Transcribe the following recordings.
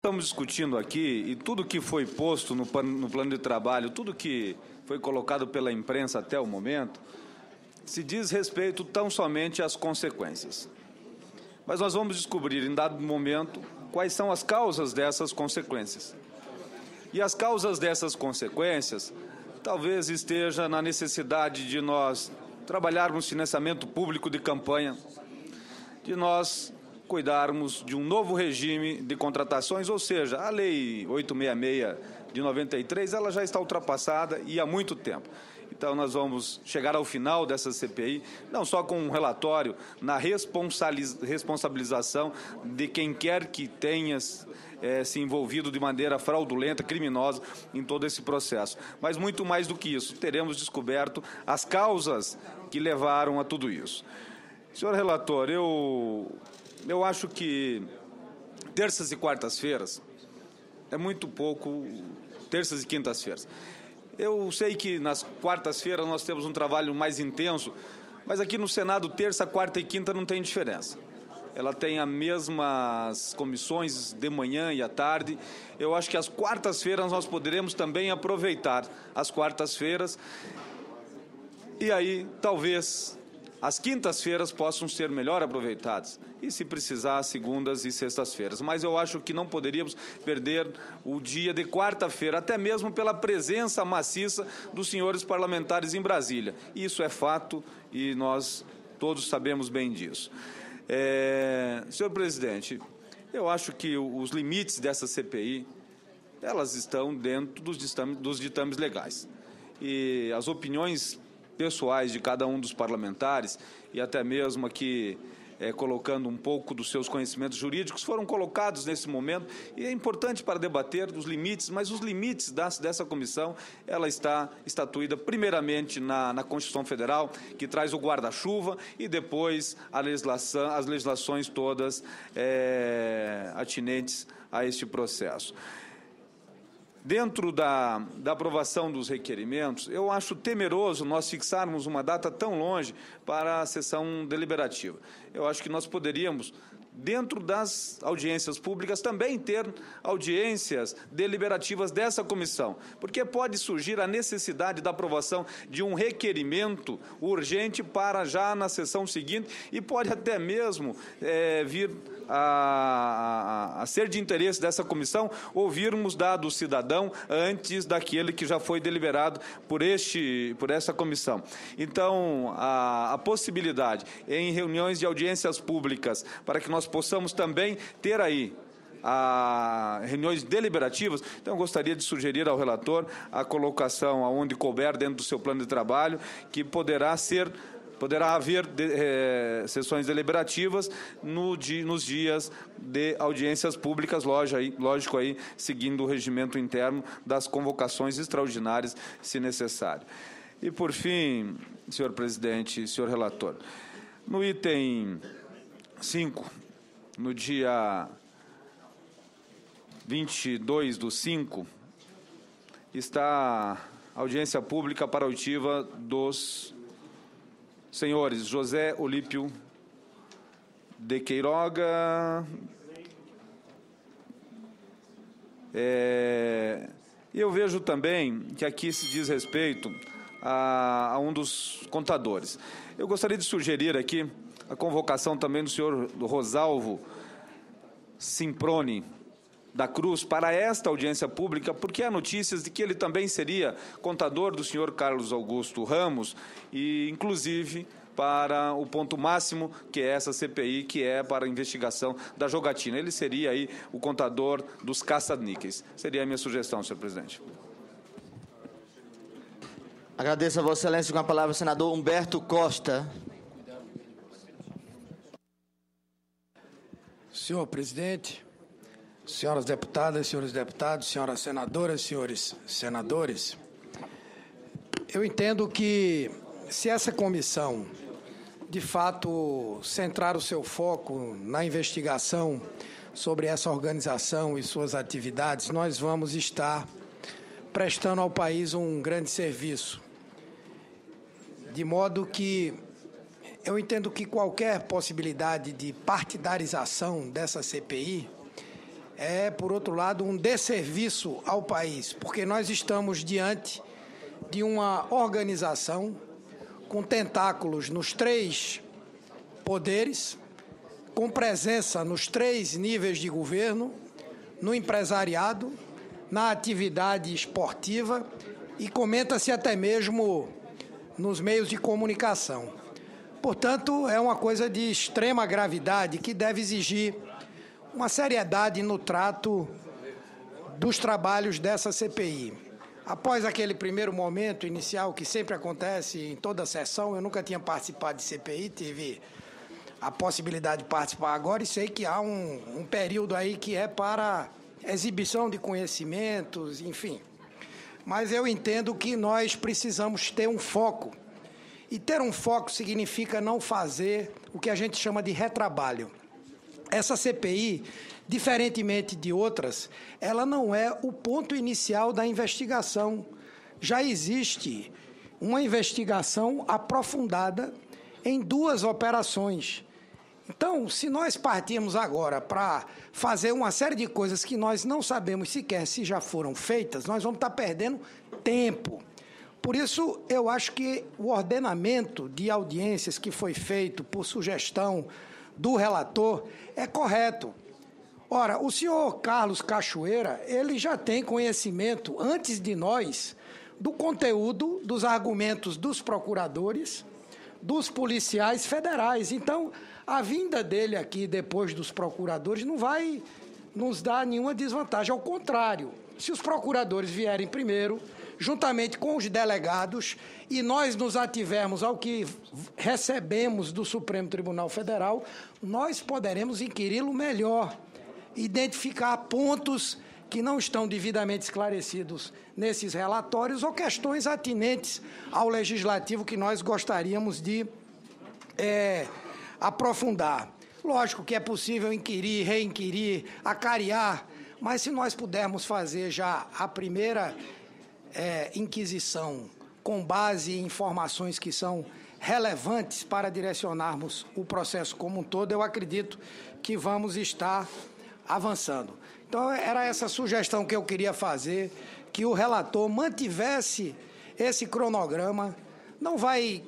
Estamos discutindo aqui, e tudo que foi posto no plano de trabalho, tudo que foi colocado pela imprensa até o momento, se diz respeito tão somente às consequências. Mas nós vamos descobrir, em dado momento, quais são as causas dessas consequências. E as causas dessas consequências talvez esteja na necessidade de nós trabalharmos financiamento público de campanha, de nós cuidarmos de um novo regime de contratações, ou seja, a Lei 866 de 93, ela já está ultrapassada e há muito tempo. Então, nós vamos chegar ao final dessa CPI, não só com um relatório na responsabilização de quem quer que tenha se envolvido de maneira fraudulenta, criminosa em todo esse processo. Mas muito mais do que isso, teremos descoberto as causas que levaram a tudo isso. Senhor relator, eu acho que terças e quartas-feiras é muito pouco, terças e quintas-feiras. Eu sei que nas quartas-feiras nós temos um trabalho mais intenso, mas aqui no Senado, terça, quarta e quinta não tem diferença. Ela tem as mesmas comissões de manhã e à tarde. Eu acho que as quartas-feiras nós poderemos também aproveitar as quartas-feiras e aí talvez as quintas-feiras possam ser melhor aproveitadas e, se precisar, segundas e sextas-feiras. Mas eu acho que não poderíamos perder o dia de quarta-feira, até mesmo pela presença maciça dos senhores parlamentares em Brasília. Isso é fato e nós todos sabemos bem disso. Senhor presidente, eu acho que os limites dessa CPI, elas estão dentro dos ditames legais. E as opiniões pessoais de cada um dos parlamentares, e até mesmo aqui colocando um pouco dos seus conhecimentos jurídicos, foram colocados nesse momento, e é importante para debater os limites, mas os limites dessa comissão, ela está estatuída primeiramente na Constituição Federal, que traz o guarda-chuva, e depois as legislações todas atinentes a este processo. Dentro da aprovação dos requerimentos, eu acho temeroso nós fixarmos uma data tão longe para a sessão deliberativa. Eu acho que nós poderíamos, dentro das audiências públicas, também ter audiências deliberativas dessa comissão, porque pode surgir a necessidade da aprovação de um requerimento urgente para já na sessão seguinte e pode até mesmo vir a ser de interesse dessa comissão ouvirmos do cidadão antes daquele que já foi deliberado por essa comissão. Então, a possibilidade em reuniões de audiências públicas para que nós possamos também ter aí reuniões deliberativas, então eu gostaria de sugerir ao relator a colocação aonde couber dentro do seu plano de trabalho, que poderá haver sessões deliberativas nos dias de audiências públicas, lógico aí, seguindo o regimento interno das convocações extraordinárias, se necessário. E, por fim, senhor presidente e senhor relator, no item 5, no dia 22/5, está a audiência pública para a oitiva dos senhores José Olímpio de Queiroga, eu vejo também que aqui se diz respeito a um dos contadores. Eu gostaria de sugerir aqui a convocação também do senhor Rosalvo Simproni da Cruz para esta audiência pública, porque há notícias de que ele também seria contador do senhor Carlos Augusto Ramos e, inclusive, para o ponto máximo, que é essa CPI, que é para a investigação da jogatina. Ele seria aí o contador dos caça-níqueis. Seria a minha sugestão, senhor presidente. Agradeço a Vossa Excelência. Com a palavra o senador Humberto Costa. Senhor presidente, senhoras deputadas, senhores deputados, senhoras senadoras, senhores senadores, eu entendo que, se essa comissão, de fato, centrar o seu foco na investigação sobre essa organização e suas atividades, nós vamos estar prestando ao país um grande serviço. De modo que eu entendo que qualquer possibilidade de partidarização dessa CPI é, por outro lado, um desserviço ao país, porque nós estamos diante de uma organização com tentáculos nos 3 poderes, com presença nos 3 níveis de governo, no empresariado, na atividade esportiva e comenta-se até mesmo nos meios de comunicação. Portanto, é uma coisa de extrema gravidade que deve exigir uma seriedade no trato dos trabalhos dessa CPI. Após aquele primeiro momento inicial que sempre acontece em toda a sessão, eu nunca tinha participado de CPI, tive a possibilidade de participar agora e sei que há um período aí que é para exibição de conhecimentos, enfim. Mas eu entendo que nós precisamos ter um foco. E ter um foco significa não fazer o que a gente chama de retrabalho. Essa CPI, diferentemente de outras, ela não é o ponto inicial da investigação. Já existe uma investigação aprofundada em 2 operações. Então, se nós partirmos agora para fazer uma série de coisas que nós não sabemos sequer se já foram feitas, nós vamos estar perdendo tempo. Por isso, eu acho que o ordenamento de audiências que foi feito por sugestão do relator é correto. Ora, o senhor Carlos Cachoeira, ele já tem conhecimento, antes de nós, do conteúdo dos argumentos dos procuradores, dos policiais federais. Então, a vinda dele aqui depois dos procuradores não vai nos dar nenhuma desvantagem. Ao contrário, se os procuradores vierem primeiro, juntamente com os delegados, e nós nos ativermos ao que recebemos do Supremo Tribunal Federal, nós poderemos inquiri-lo melhor, identificar pontos que não estão devidamente esclarecidos nesses relatórios ou questões atinentes ao legislativo que nós gostaríamos de aprofundar. Lógico que é possível inquirir, reinquirir, acariar, mas se nós pudermos fazer já a primeira inquisição com base em informações que são relevantes para direcionarmos o processo como um todo, eu acredito que vamos estar avançando. Então, era essa sugestão que eu queria fazer, que o relator mantivesse esse cronograma. Não vai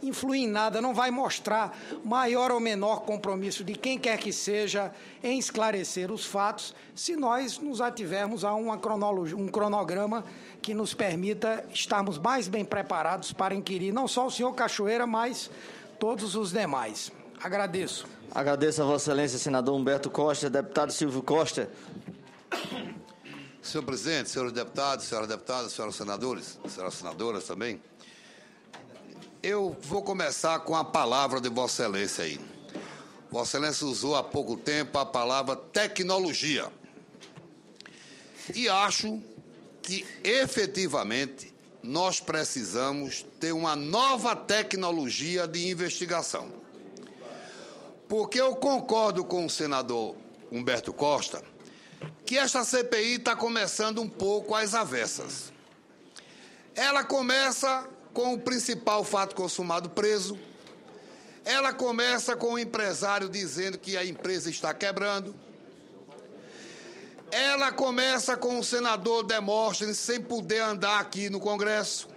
influir em nada, não vai mostrar maior ou menor compromisso de quem quer que seja em esclarecer os fatos, se nós nos ativermos a um cronograma que nos permita estarmos mais bem preparados para inquirir não só o senhor Cachoeira, mas todos os demais. Agradeço. Agradeço a Vossa Excelência, senador Humberto Costa. Deputado Silvio Costa. Senhor presidente, senhores deputados, senhoras deputadas, senhores senadores, senhoras senadoras também, eu vou começar com a palavra de Vossa Excelência aí. Vossa Excelência usou há pouco tempo a palavra tecnologia. E acho que, efetivamente, nós precisamos ter uma nova tecnologia de investigação. Porque eu concordo com o senador Humberto Costa que esta CPI está começando um pouco às avessas. Ela começa com o principal fato consumado preso. Ela começa com o empresário dizendo que a empresa está quebrando. Ela começa com o senador Demóstenes sem poder andar aqui no Congresso.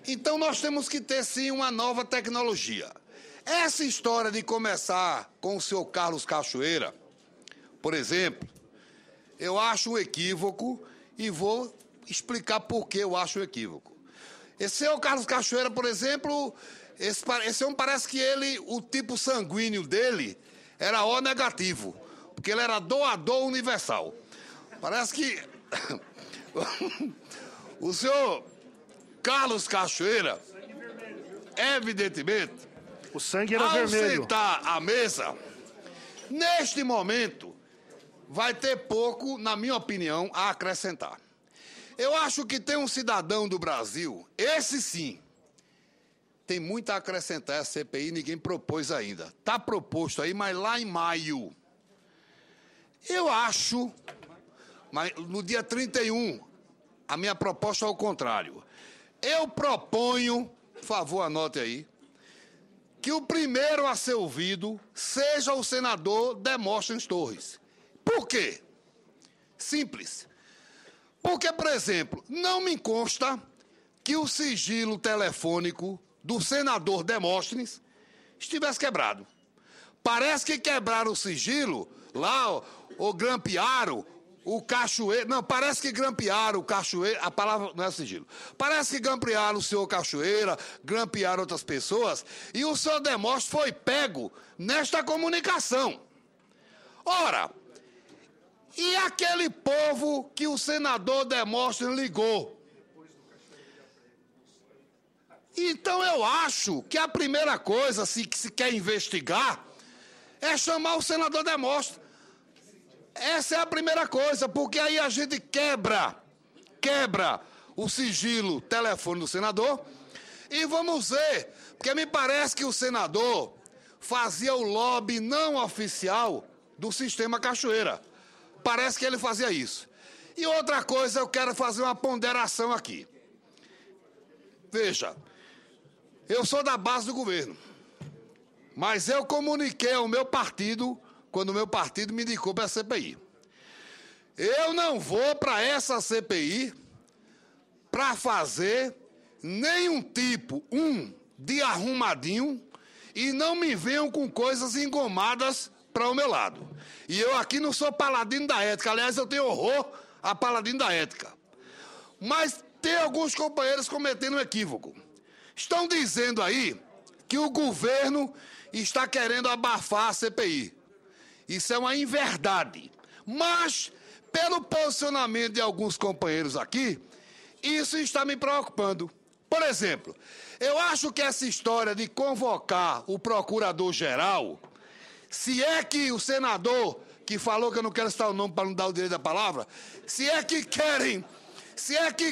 Então, nós temos que ter, sim, uma nova tecnologia. Essa história de começar com o senhor Carlos Cachoeira, por exemplo, eu acho um equívoco e vou explicar por que eu acho um equívoco. Esse senhor Carlos Cachoeira, por exemplo, esse homem parece que o tipo sanguíneo dele era O negativo, porque ele era doador universal. Parece que o senhor Carlos Cachoeira, evidentemente, o sangue era ao vermelho. sentar à mesa, neste momento, vai ter pouco, na minha opinião, a acrescentar. Eu acho que tem um cidadão do Brasil, esse sim, tem muito a acrescentar a CPI, ninguém propôs ainda. Está proposto aí, mas lá em maio. Eu acho, mas no dia 31, a minha proposta é ao contrário. Eu proponho, por favor, anote aí, que o primeiro a ser ouvido seja o senador Demóstenes Torres. Por quê? Simples. Porque, por exemplo, não me consta que o sigilo telefônico do senador Demóstenes estivesse quebrado. Parece que quebraram o sigilo lá, ou grampearam o Cachoeira. Não, parece que grampearam o Cachoeira. A palavra não é sigilo. Parece que grampearam o senhor Cachoeira, grampearam outras pessoas, e o senhor Demóstenes foi pego nesta comunicação. Ora, e aquele povo que o senador Demóstenes ligou? Então eu acho que a primeira coisa, que se quer investigar, é chamar o senador Demóstenes. Essa é a primeira coisa, porque aí a gente quebra o sigilo telefone do senador, e vamos ver, porque me parece que o senador fazia o lobby não oficial do sistema Cachoeira. Parece que ele fazia isso. E outra coisa, eu quero fazer uma ponderação aqui. Veja, eu sou da base do governo, mas eu comuniquei ao meu partido, quando o meu partido me indicou para a CPI. Eu não vou para essa CPI para fazer nenhum tipo, de arrumadinho, e não me venham com coisas engomadas para o meu lado. E eu aqui não sou paladino da ética, aliás, eu tenho horror a paladino da ética. Mas tem alguns companheiros cometendo um equívoco. Estão dizendo aí que o governo está querendo abafar a CPI. Isso é uma inverdade. Mas, pelo posicionamento de alguns companheiros aqui, isso está me preocupando. Por exemplo, eu acho que essa história de convocar o procurador-geral, se é que o senador, que falou que eu não quero citar o nome para não dar o direito da palavra, se é que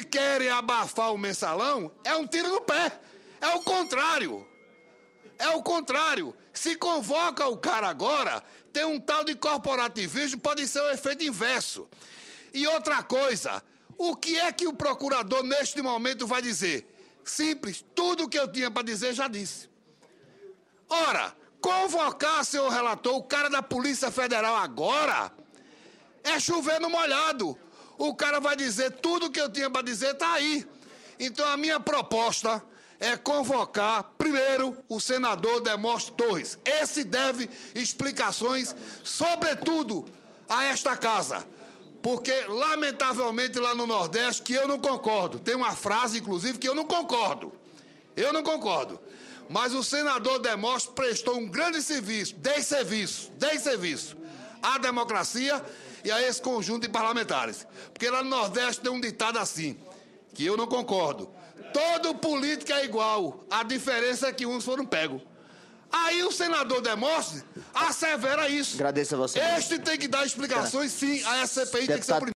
querem abafar o mensalão, é um tiro no pé. É o contrário. É o contrário. Se convoca o cara agora, tem um tal de corporativismo, pode ser o efeito inverso. E outra coisa, o que é que o procurador neste momento vai dizer? Simples, tudo o que eu tinha para dizer já disse. Ora, convocar, senhor relator, o cara da Polícia Federal agora é chover no molhado. O cara vai dizer tudo o que eu tinha para dizer, está aí. Então a minha proposta é convocar, primeiro, o senador Demóstenes Torres. Esse deve explicações, sobretudo, a esta casa. Porque, lamentavelmente, lá no Nordeste, que eu não concordo. Tem uma frase, inclusive, que eu não concordo. Eu não concordo. Mas o senador Demóstenes prestou um grande serviço, 10 serviços à democracia e a esse conjunto de parlamentares. Porque lá no Nordeste tem um ditado assim, que eu não concordo. Todo político é igual, a diferença é que uns foram pegos. Aí o senador Demóstenes assevera isso. Agradeço a você. Este tem que dar explicações, sim, a CPI tem que ser